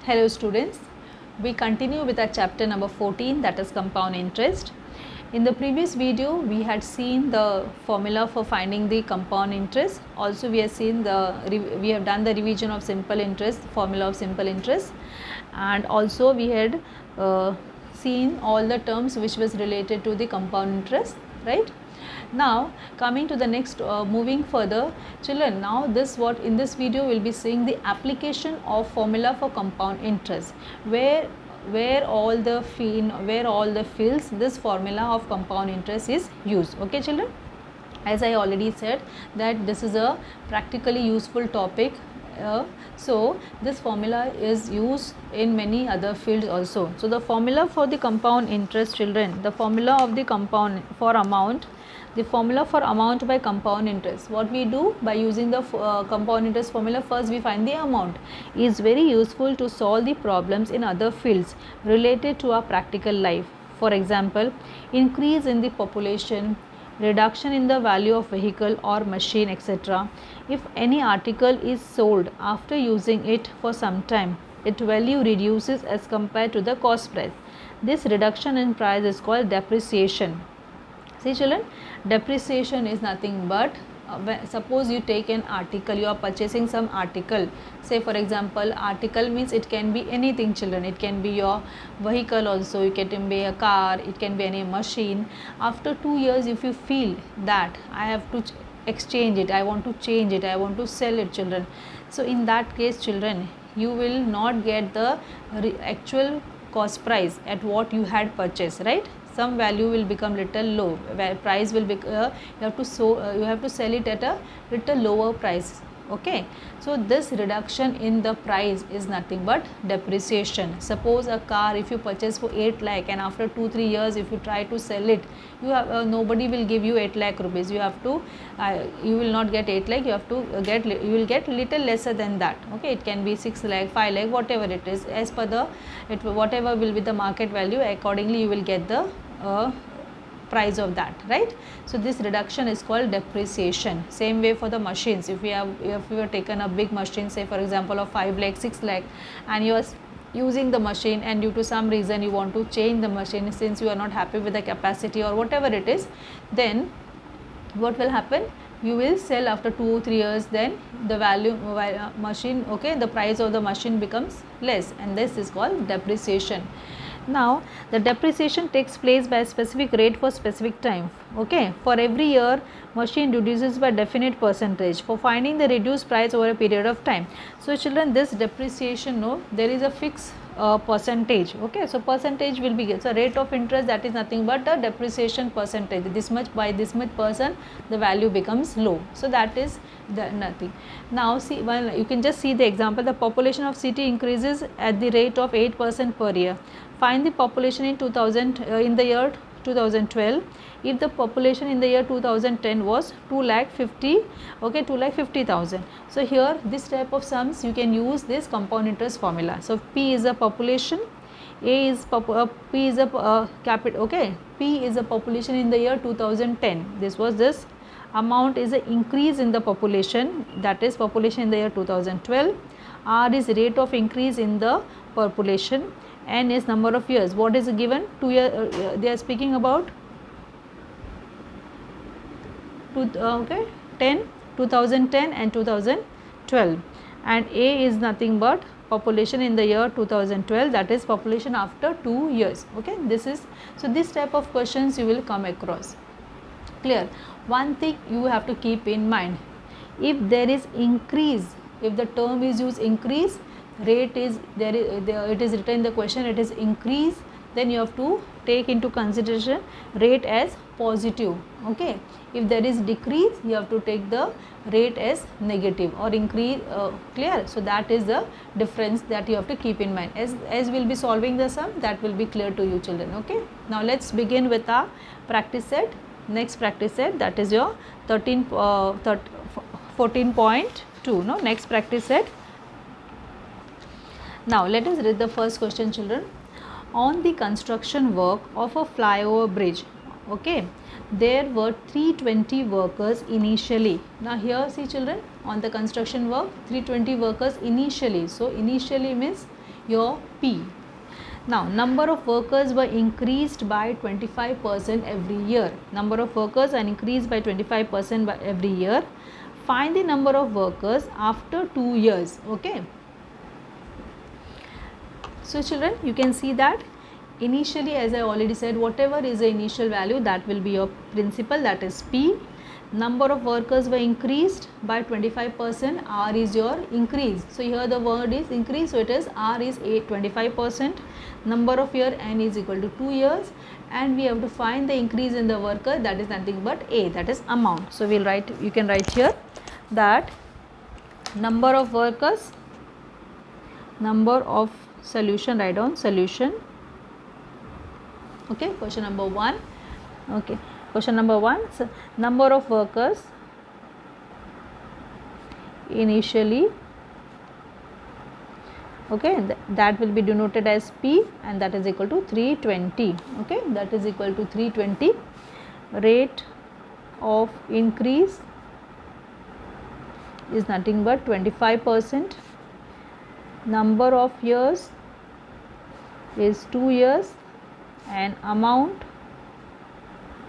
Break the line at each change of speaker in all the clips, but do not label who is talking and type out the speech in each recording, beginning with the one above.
Hello students, we continue with our chapter number 14, that is compound interest. In the previous video we had seen the formula for finding the compound interest. Also we have done the revision of simple interest, formula of simple interest, and also we had seen all the terms which was related to the compound interest, right? Now coming to the next, moving further, children, now in this video we'll be seeing the application of formula for compound interest, where all the fields this formula of compound interest is used. Okay children, as I already said that this is a practically useful topic. So this formula is used in many other fields also. So the formula for the compound interest, children, the formula of the compound for amount, the formula for amount by compound interest, what we do by using the compound interest formula, first we find the amount, is very useful to solve the problems in other fields related to our practical life. For example, increase in the population, reduction in the value of vehicle or machine, etc. If any article is sold after using it for some time, its value reduces as compared to the cost price. This reduction in price is called depreciation. See children, depreciation is nothing but suppose you take an article, you are purchasing some article, say for example, article means it can be anything children, it can be your vehicle also, it can be a car, it can be any machine. After 2 years if you feel that I have to exchange it, I want to change it, I want to sell it children, so in that case children, you will not get the actual cost price at what you had purchased, right? Some value will become little low, where price will be you have to sell it at a little lower price. Okay, so this reduction in the price is nothing but depreciation. Suppose a car if you purchase for 8 lakh and after 2-3 years if you try to sell it, you have nobody will give you 8 lakh rupees, you have to you will not get 8 lakh, you have to you will get little lesser than that. Okay, it can be 6 lakh, 5 lakh, whatever it is, as per the whatever will be the market value, accordingly you will get the price of that, right? So this reduction is called depreciation. Same way for the machines, if we have taken a big machine, say for example of 5 lakh, 6 lakh, and you are using the machine and due to some reason you want to change the machine, since you are not happy with the capacity or whatever it is, then what will happen, you will sell after 2-3 years, then the value machine, okay, the price of the machine becomes less, and this is called depreciation. Now the depreciation takes place by a specific rate for specific time. Okay, for every year machine reduces by definite percentage for finding the reduced price over a period of time. So children, this depreciation, no, there is a fixed percentage. Okay, so percentage will be, so rate of interest, that is nothing but the depreciation percentage, this much by this much percent the value becomes low, so that is nothing. Now see, well, you can just see the example, the population of city increases at the rate of 8% per year. Find the population in in the year 2012 if the population in the year 2010 was 2,50,000. Okay, 2,50,000. So here this type of sums you can use this compound interest formula. So P is a population, A is P is a capital. Okay, P is a population in the year 2010. This amount is an increase in the population, that is population in the year 2012. R is rate of increase in the population. N is number of years. What is given? 2 year. They are speaking about 2010 and 2012. And A is nothing but population in the year 2012, that is population after 2 years. Okay, this is, so this type of questions you will come across. Clear? One thing you have to keep in mind, if there is increase, if the term is used increase, rate is there, it is written in the question, it is increase, then you have to take into consideration rate as positive. Okay, if there is decrease, you have to take the rate as negative or increase. Clear? So that is the difference that you have to keep in mind. As we will be solving the sum, that will be clear to you children. Okay, now let's begin with our practice set. Next practice set, that is your 14.2. no, next practice set. Now let us read the first question children. On the construction work of a flyover bridge, okay, there were 320 workers initially. Now here see children, on the construction work 320 workers initially. So initially means your P. Now, number of workers were increased by 25% every year. Number of workers are increased by 25% by every year. Find the number of workers after 2 years. Okay. So, children, you can see that initially, as I already said, whatever is the initial value, that will be your principal, that is P. Number of workers were increased by 25%, R is your increase. So, here the word is increase, so it is R is 25%. Number of year N is equal to 2 years, and we have to find the increase in the worker, that is nothing but A, that is amount. So, we will write, you can write here that number of workers, number of solution, write down solution. Okay, question number 1. Okay, question number 1, so number of workers initially, okay, that will be denoted as P, and that is equal to 320. Okay, that is equal to 320. Rate of increase is nothing but 25%. Number of years is 2 years, and amount,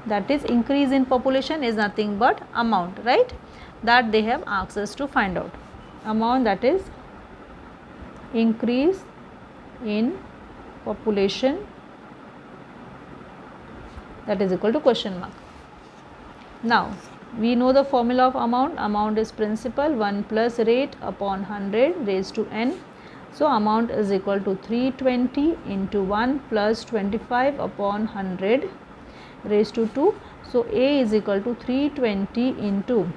that is increase in population, is nothing but amount, right, that they have asked us to find out. Amount, that is increase in population, that is equal to question mark. Now, we know the formula of amount. Amount is principal 1 plus rate upon 100 raised to n. So, amount is equal to 320 into 1 plus 25 upon 100 raised to 2. So, A is equal to 320 into,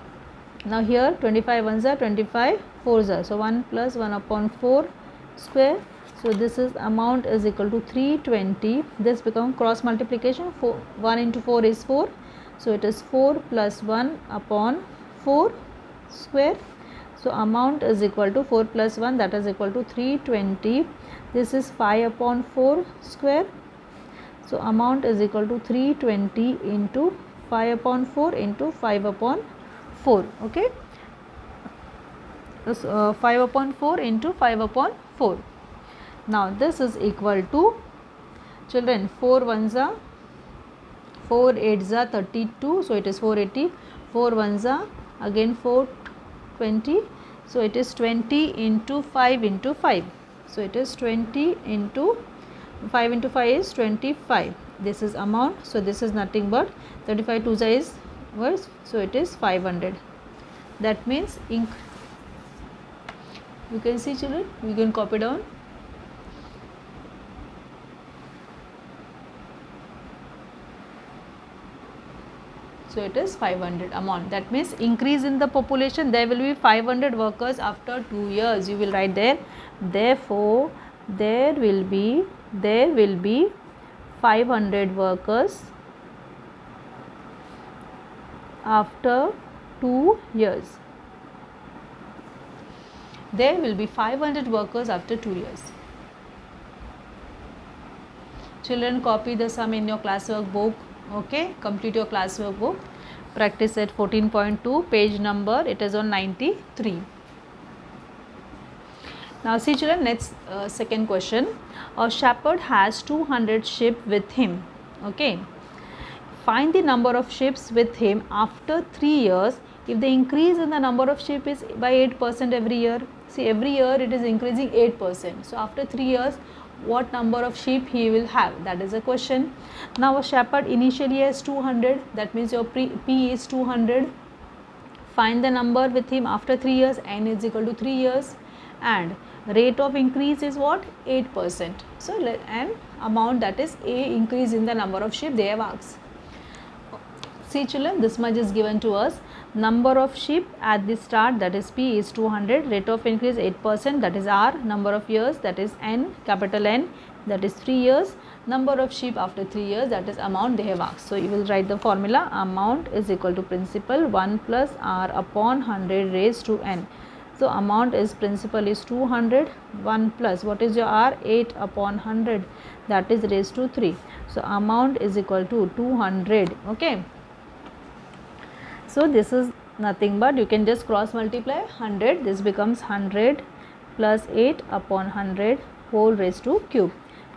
now here 25 ones are 25 fours are, so 1 plus 1 upon 4 square. So, this is amount is equal to 320. This become cross multiplication, 1 into 4 is 4. So, it is 4 plus 1 upon 4 square. So, amount is equal to 4 plus 1, that is equal to 320. This is 5 upon 4 square. So, amount is equal to 320 into 5 upon 4 into 5 upon 4. Okay. 5 upon 4 into 5 upon 4. Now, this is equal to, children, 4 ones are 4 8s are 32. So, it is 480. 4 ones are again 420. So, it is 20 into 5 into 5. So, it is 20 into 5 into 5 is 25. This is amount. So, this is nothing but 35 2s is worse. So, it is 500. That means you can see, children, you can copy down. So, it is 500 amount. That means increase in the population, there will be 500 workers after 2 years. You will write there. Therefore, there will be 500 workers after 2 years. There will be 500 workers after 2 years. Children, copy the sum in your classwork book. Okay, complete your classwork book. Practice at 14.2, page number, it is on 93. Now, see, children, next second question. A shepherd has 200 sheep with him. Okay, find the number of sheep with him after 3 years if the increase in the number of sheep is by 8% every year. See, every year it is increasing 8%. So, after 3 years, what number of sheep he will have, that is a question. Now, a shepherd initially has 200, that means your P is 200. Find the number with him after 3 years, N is equal to 3 years, and rate of increase is what, 8%. So, and amount, that is A, increase in the number of sheep they have asked. See, children, this much is given to us. Number of sheep at the start, that is P, is 200. Rate of increase 8%, that is R. Number of years, that is N, capital N, that is 3 years. Number of sheep after 3 years, that is amount they have asked. So, you will write the formula. Amount is equal to principal 1 plus R upon 100 raised to N. So, amount is principal is 200, 1 plus what is your R, 8 upon 100, that is raised to 3. So, amount is equal to 200. Okay. So, this is nothing but you can just cross multiply 100, this becomes 100 plus 8 upon 100 whole raised to cube.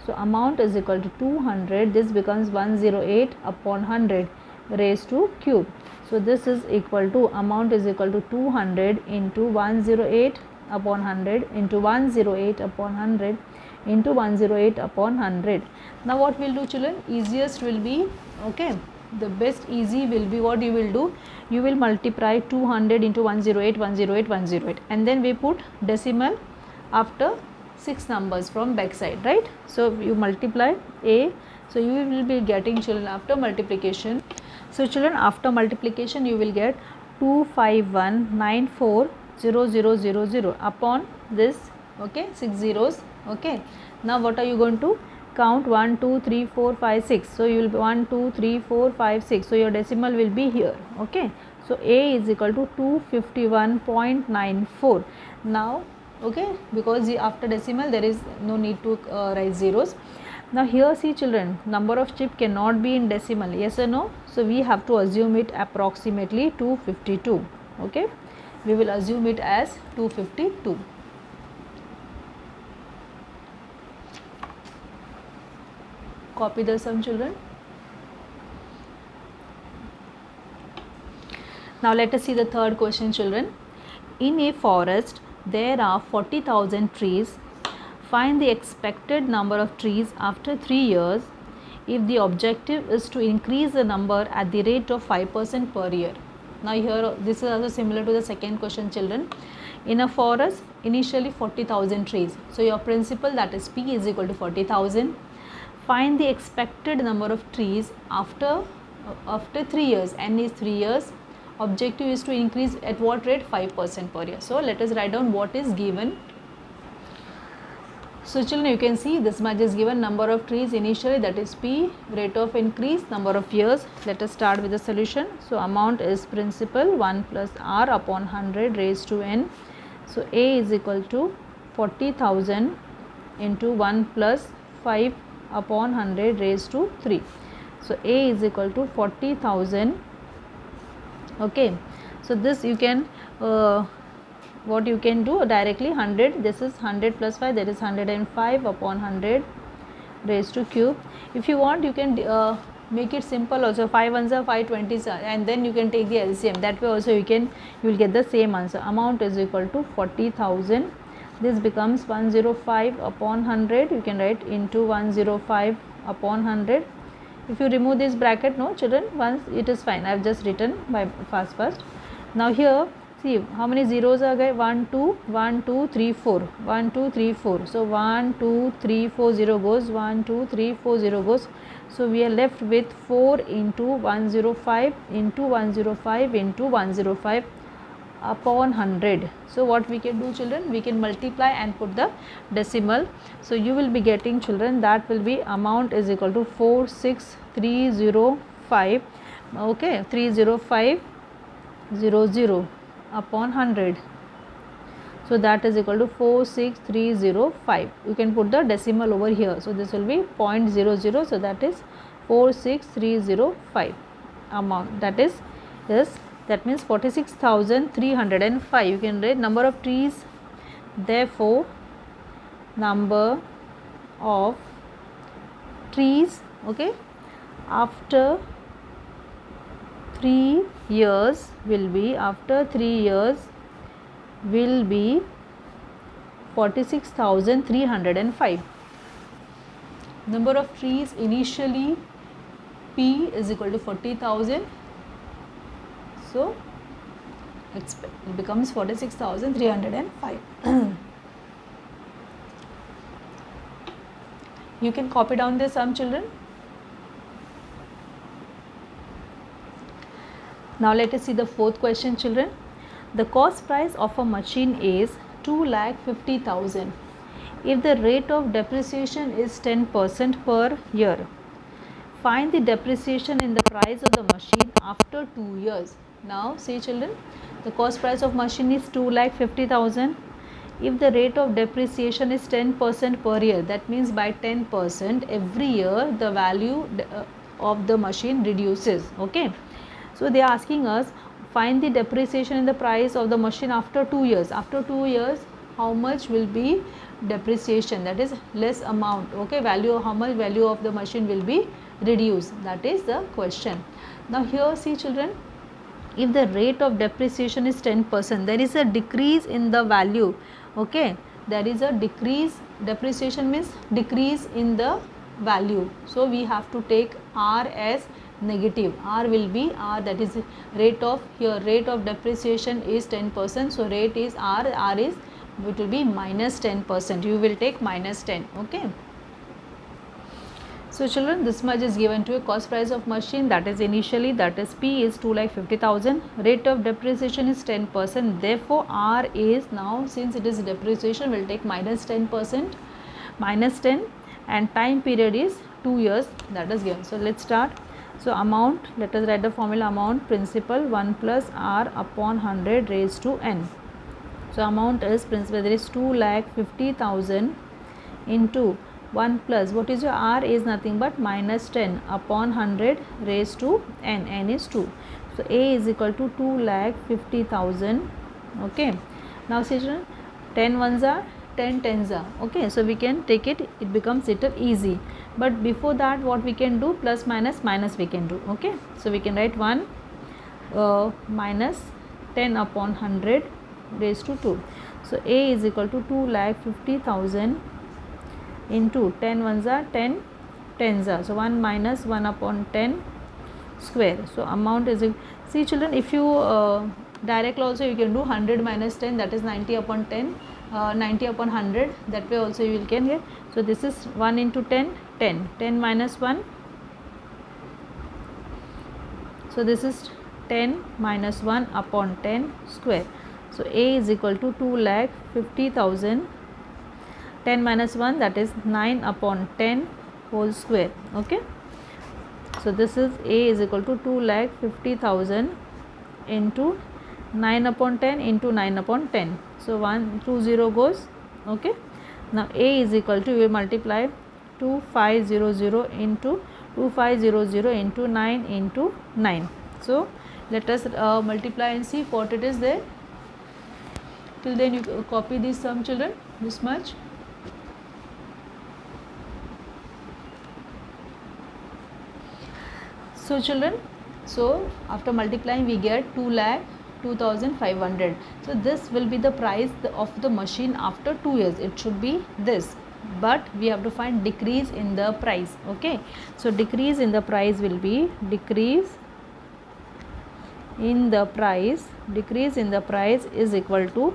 So amount is equal to 200. This becomes 108 upon 100 raised to cube. So this is equal to, amount is equal to 200 into 108 upon 100 into 108 upon 100 into 108 upon 100. Now what we'll do, children, easiest will be, okay, the best easy will be, what you will do, you will multiply 200 into 108 108 108, and then we put decimal after 6 numbers from back side, right? So you multiply a, so you will be getting, children, after multiplication. So children, after multiplication you will get 251940000 upon this, okay, 6 zeros, okay. Now what are you going to count? 1 2 3 4 5 6. So you will be 1 2 3 4 5 6. So your decimal will be here, okay. So a is equal to 251.94. now, okay, because after decimal there is no need to write zeros. Now here see, children, number of chip cannot be in decimal, yes or no? So we have to assume it approximately 252, okay. We will assume it as 252. Copy the sum, children. Now let us see the third question, children. In a forest there are 40,000 trees. Find the expected number of trees after 3 years if the objective is to increase the number at the rate of 5% per year. Now here this is also similar to the second question, children. In a forest initially 40,000 trees. So your principal, that is P, is equal to 40,000. Find the expected number of trees after 3 years. N is 3 years. Objective is to increase at what rate? 5% per year. So let us write down what is given. So children, you can see this much is given, number of trees initially, that is P, rate of increase, number of years. Let us start with the solution. So amount is principal 1 plus R upon 100 raised to N. So A is equal to 40,000 into 1 plus 5 upon 100 raised to 3. So A is equal to 40,000, okay. So this you can what you can do directly, 100, this is 100 plus 5, that is 105 upon 100 raised to cube. If you want, you can make it simple also, 5 ones are 5 20s, and then you can take the LCM. That way also you will get the same answer. Amount is equal to 40,000. This becomes 105 upon 100. You can write into 105 upon 100. If you remove this bracket, no children, once it is fine. I have just written by fast. Now here see how many zeros are there? 1 2 1 2 3 4 1 2 3 4. So 1 2 3 4 0 goes, 1 2 3 4 0 goes. So we are left with 4 into 105 into 105 into 105 upon 100. So what we can do, children, we can multiply and put the decimal. So you will be getting, children, that will be amount is equal to 46305, okay, 30500 upon 100. So that is equal to 46305. You can put the decimal over here. So this will be 0.00. So that is 46305 amount. That is, yes, that means 46,305. You can write number of trees. Therefore, number of trees, okay, after 3 years will be, after 3 years will be 46,305. Number of trees initially P is equal to 40,000. So it becomes 46,305. You can copy down the sum, children. Now let us see the fourth question, children. The cost price of a machine is 2,50,000 if the rate of depreciation is 10% per year. Find the depreciation in the price of the machine after 2 years. Now see, children, the cost price of machine is 2,50,000. If the rate of depreciation is 10% per year, that means by 10% every year the value of the machine reduces, okay. So they are asking us, find the depreciation in the price of the machine after 2 years. After 2 years, how much will be depreciation, that is less amount. Okay, value, how much value of the machine will be reduced, that is the question. Now here see children, if the rate of depreciation is 10%, there is a decrease in the value. Okay, there is a decrease, depreciation means decrease in the value, so we have to take R as negative. R will be R, that is rate of, here rate of depreciation is 10%, so rate is R, R is, it will be minus 10%, you will take minus 10. Okay, so children, this much is given to a cost price of machine, that is initially, that is P is 2,50,000, rate of depreciation is 10%, therefore R is, now since it is depreciation, will take minus 10%, minus 10, and time period is 2 years, that is given. So let's start. So amount, let us write the formula. Amount principal 1 plus R upon 100 raised to n. So amount is principal, there is 2,50,000 into 1 plus, what is your R is nothing but minus 10 upon 100 raised to n, n is 2. So A is equal to 2,50,000. Okay, now see children, 10 ones are 10 tens are. Okay, so we can take it, it becomes little easy, but before that what we can do, plus minus minus we can do. Okay, so we can write 1 minus 10 upon 100 raised to 2. So A is equal to 2,50,000 into 10 ones are 10 tens are, so 1 minus 1 upon 10 square. So amount is, see children, if you directly also you can do 100 minus 10, that is 90 upon 10, 90 upon 100, that way also you can get. So this is 1 into 10, 10, 10 minus 1, so this is 10 minus 1 upon 10 square. So A is equal to 2,50,000, 10 minus 1, that is 9 upon 10 whole square. Okay, so this is A is equal to 2,50,000 into 9 upon 10 into 9 upon 10. So 1 2 0 goes. Okay, now A is equal to, we will multiply 2500 into 2500 into 9 into 9. So let us multiply and see what it is there. Till then you copy this sum children, this much. So children, so after multiplying we get 2,02,500. So this will be the price of the machine after 2 years, it should be this, but we have to find decrease in the price. Okay, so decrease in the price will be, decrease in the price, decrease in the price is equal to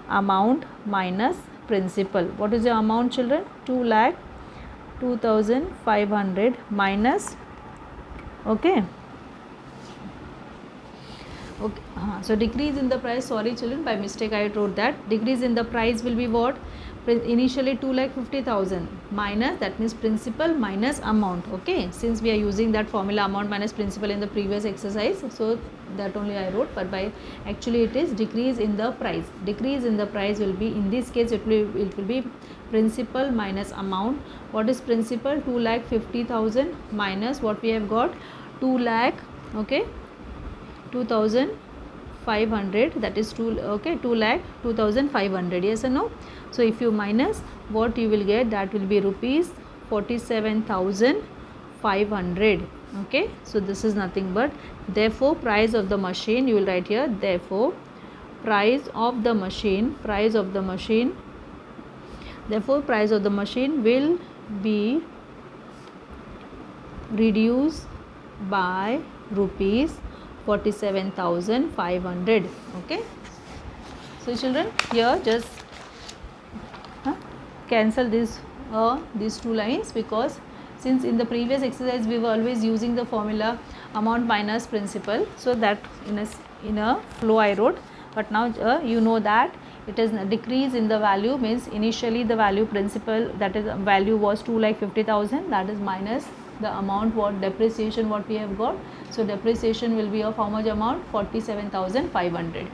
amount minus principal. What is the amount children? 2,02,500 minus, okay, okay, so decrease in the price, sorry children, by mistake I wrote that. Decrease in the price will be what? Initially 2,50,000 minus, that means principal minus amount. Okay, since we are using that formula amount minus principal in the previous exercise, so that only I wrote, but by actually it is decrease in the price. Decrease in the price will be, in this case it will be principal minus amount. What is principal? 2,50,000 minus what we have got, 2 lakh, okay, 2,500, that is 2,02,500, yes or no? So if you minus, what you will get, that will be rupees 47,500. Okay, so this is nothing but, therefore price of the machine, you will write here, therefore price of the machine, therefore price of the machine will be reduced by rupees 47,500. Okay, so children, here just cancel this these two lines, because since in the previous exercise we were always using the formula amount minus principal, so that in a flow I wrote, but now you know that it is a decrease in the value, means initially the value principal, that is value was 2,50,000, that is minus the amount what depreciation what we have got. So depreciation will be of how much amount? 47,500.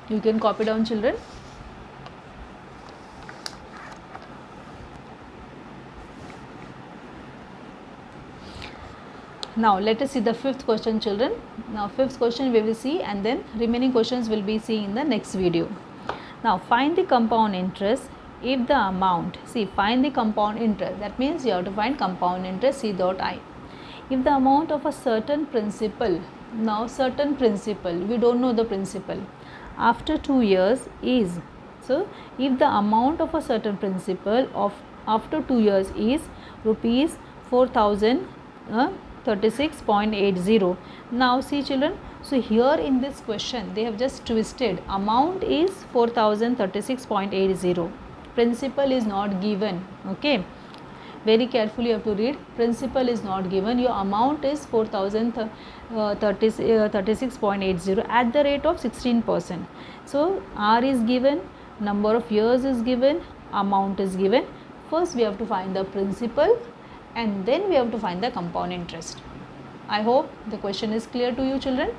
You can copy down children. Now let us see the fifth question, children. Now fifth question we will see, and then remaining questions will be seen in the next video. Now find the compound interest if the amount, see, find the compound interest, that means you have to find compound interest C dot I. If the amount of a certain principal, now certain principal, we don't know the principal, after 2 years is, so if the amount of a certain principal of after 2 years is rupees 4036.80. Now see children, so here in this question they have just twisted, amount is 4036.80, principal is not given, okay, very carefully you have to read, principal is not given, your amount is 4036.80 at the rate of 16%. So R is given, number of years is given, amount is given. First we have to find the principal and then we have to find the compound interest. I hope the question is clear to you, children.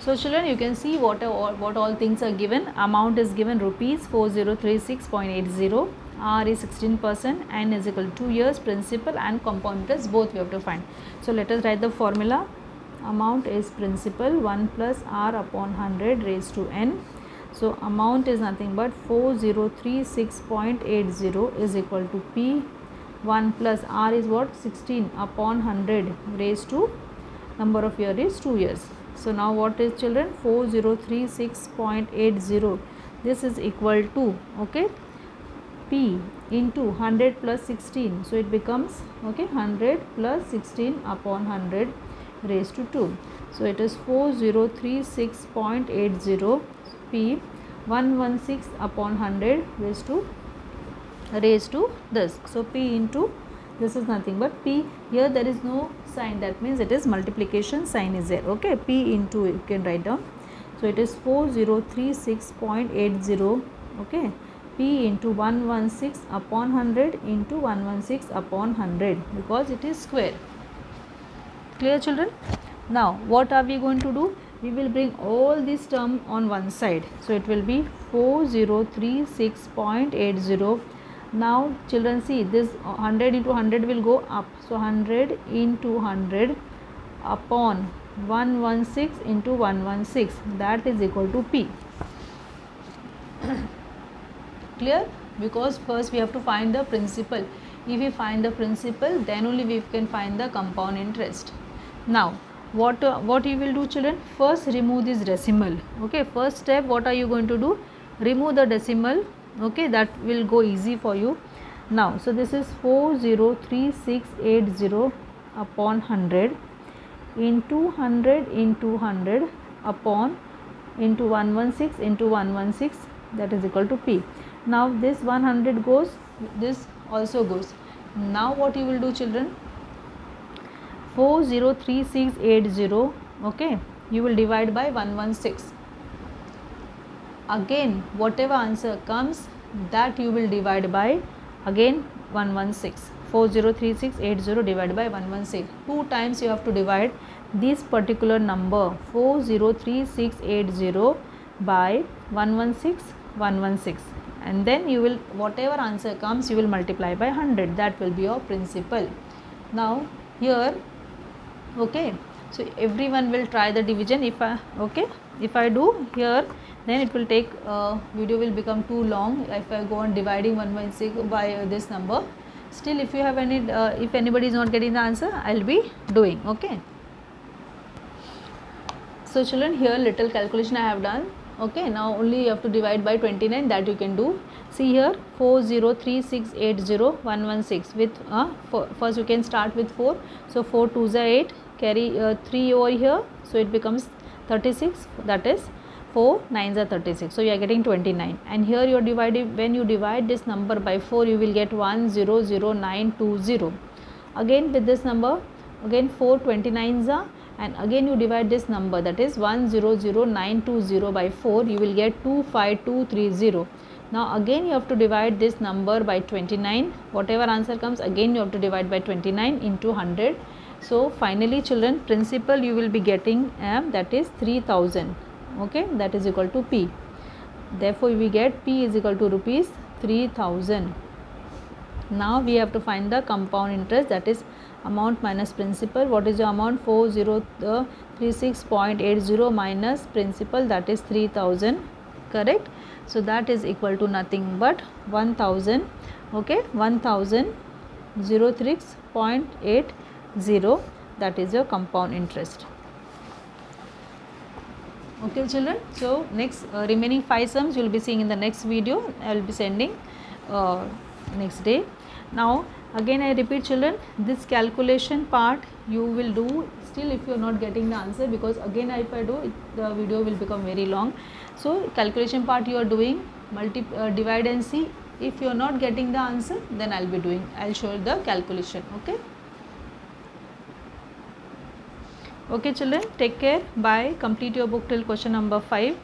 So children, you can see what all things are given. Amount is given rupees 4036.80, R is 16%, N is equal to 2 years, principal and compound interest both we have to find. So let us write the formula. Amount is principal 1 plus R upon 100 raised to N. So amount is nothing but 4036.80 is equal to P. 1 plus R is what? 16 upon 100 raised to number of year is 2 years. So now what is children? 4036.80, this is equal to, okay, P into 100 plus 16. So it becomes, okay, 100 plus 16 upon 100 raised to 2. So it is 4036.80 P 116 upon 100 raised to this. So P into, this is nothing but P, here there is no sign, that means it is multiplication sign is there, okay, P into, you can write down. So it is 4036.80, okay, P into 116 upon 100 into 116 upon 100, because it is square. Clear children? Now what are we going to do? We will bring all these terms on one side. So it will be 4036.80. Now children, see, this 100 into 100 will go up. So 100 into 100 upon 116 into 116, that is equal to P. Clear? Because first we have to find the principal. If we find the principal, then only we can find the compound interest. Now what you will do, children? First remove this decimal, okay. First step, what are you going to do? Remove the decimal, okay, that will go easy for you. Now so this is 403680 upon 100 into 100 into 100 upon into 116 into 116, that is equal to P. Now this 100 goes, this also goes. Now what you will do, children? 403680, okay, you will divide by 116. Again whatever answer comes, that you will divide by again 116. 403680 divided by 116, 2 times you have to divide this particular number 403680 by 116, and then you will, whatever answer comes, you will multiply by 100, that will be your principal. Now here, okay, so everyone will try the division. If I do here, then it will take, video will become too long if I go on dividing 116 by this number. Still, if you have any, if anybody is not getting the answer, I will be doing, okay. So children, here little calculation I have done, okay. Now only you have to divide by 29, that you can do. See here, 403680 116 with first you can start with 4. So 4 2s are 8, carry 3 over here, so it becomes 36, that is 4 9s are 36, so you are getting 29. And here you are dividing, when you divide this number by 4, you will get 100920. Again with this number, again 4 29s are, and again you divide this number, that is 100920 by 4, you will get 25230. Now again you have to divide this number by 29, whatever answer comes, again you have to divide by 29 into 100. So finally children, principal you will be getting, that is 3000, okay, that is equal to P. Therefore we get P is equal to rupees 3000. Now we have to find the compound interest, that is amount minus principal. What is your amount? 4036.80 minus principal, that is 3000, correct. So that is equal to nothing but 1000, okay, 1003.80, that is your compound interest. Okay children, so next remaining 5 sums you will be seeing in the next video. I will be sending next day. Now again I repeat children, this calculation part you will do still if you are not getting the answer, because again if I do it, the video will become very long. So calculation part you are doing, divide and see. If you are not getting the answer, then I will show you the calculation. Okay. Okay children, take care, bye. Complete your book till question number 5.